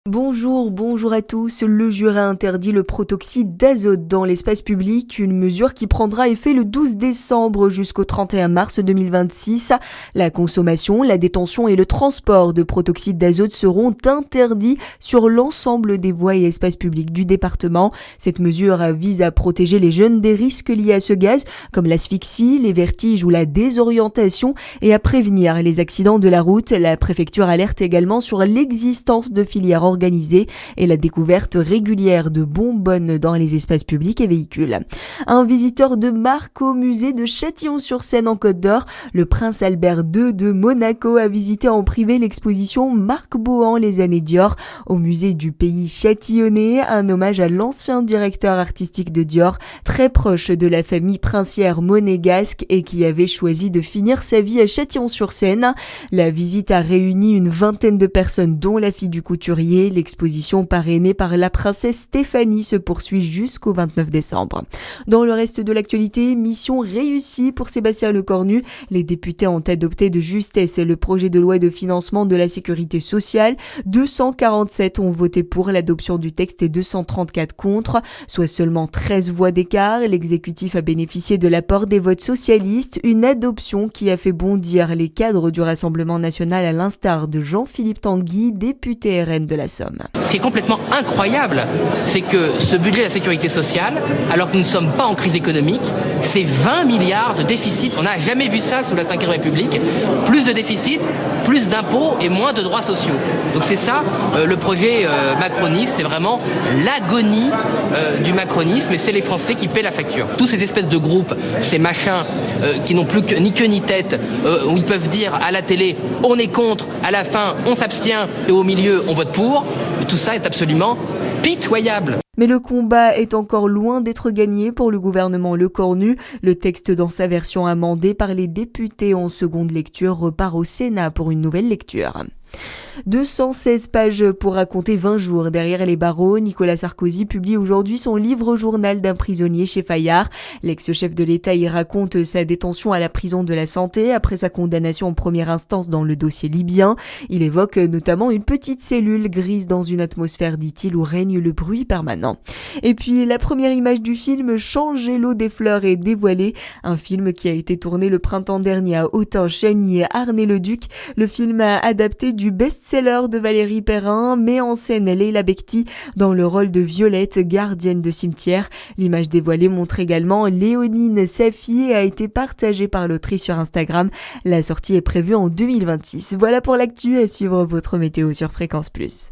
Bonjour à tous. Le Jura interdit le protoxyde d'azote dans l'espace public, une mesure qui prendra effet le 12 décembre jusqu'au 31 mars 2026. La consommation, la détention et le transport de protoxyde d'azote seront interdits sur l'ensemble des voies et espaces publics du département. Cette mesure vise à protéger les jeunes des risques liés à ce gaz, comme l'asphyxie, les vertiges ou la désorientation, et à prévenir les accidents de la route. La préfecture alerte également sur l'existence de filières organisée et la découverte régulière de bonbonnes dans les espaces publics et véhicules. Un visiteur de marque au musée de Châtillon-sur-Seine en Côte d'Or, le prince Albert II de Monaco a visité en privé l'exposition Marc Bohan les années Dior au musée du pays châtillonnais, un hommage à l'ancien directeur artistique de Dior, très proche de la famille princière monégasque et qui avait choisi de finir sa vie à Châtillon-sur-Seine. La visite a réuni une vingtaine de personnes dont la fille du couturier. L'exposition parrainée par la princesse Stéphanie se poursuit jusqu'au 29 décembre. Dans le reste de l'actualité, mission réussie pour Sébastien Lecornu. Les députés ont adopté de justesse le projet de loi de financement de la sécurité sociale. 247 ont voté pour l'adoption du texte et 234 contre, soit seulement 13 voix d'écart. L'exécutif a bénéficié de l'apport des votes socialistes, une adoption qui a fait bondir les cadres du Rassemblement national à l'instar de Jean-Philippe Tanguy, député RN de la Somme. Ce qui est complètement incroyable, c'est que ce budget de la sécurité sociale, alors que nous ne sommes pas en crise économique, c'est 20 milliards de déficit. On n'a jamais vu ça sous la Ve République. Plus de déficit, plus d'impôts et moins de droits sociaux. Donc c'est ça, le projet macroniste, c'est vraiment l'agonie du macronisme et c'est les Français qui paient la facture. Tous ces espèces de groupes, ces machins qui n'ont plus ni queue ni tête, où ils peuvent dire à la télé on est contre, à la fin on s'abstient et au milieu on vote pour, tout ça est absolument pitoyable. Mais le combat est encore loin d'être gagné pour le gouvernement Lecornu. Le texte dans sa version amendée par les députés en seconde lecture repart au Sénat pour une nouvelle lecture. 216 pages pour raconter 20 jours derrière les barreaux. Nicolas Sarkozy publie aujourd'hui son livre journal d'un prisonnier chez Fayard. L'ex-chef de l'État y raconte sa détention à la prison de la Santé après sa condamnation en première instance dans le dossier libyen. Il évoque notamment une petite cellule grise dans une atmosphère, dit-il, où règne le bruit permanent. Et puis la première image du film Changer l'eau des fleurs est dévoilée. Un film qui a été tourné le printemps dernier à Autun-Chagny et Arnay-le-Duc. Le film a adapté du best-seller de Valérie Perrin, met en scène Leila Bekti dans le rôle de Violette, gardienne de cimetière. L'image dévoilée montre également Léonine Safi et a été partagée par l'autrice sur Instagram. La sortie est prévue en 2026. Voilà pour l'actu, à suivre votre météo sur Fréquence Plus.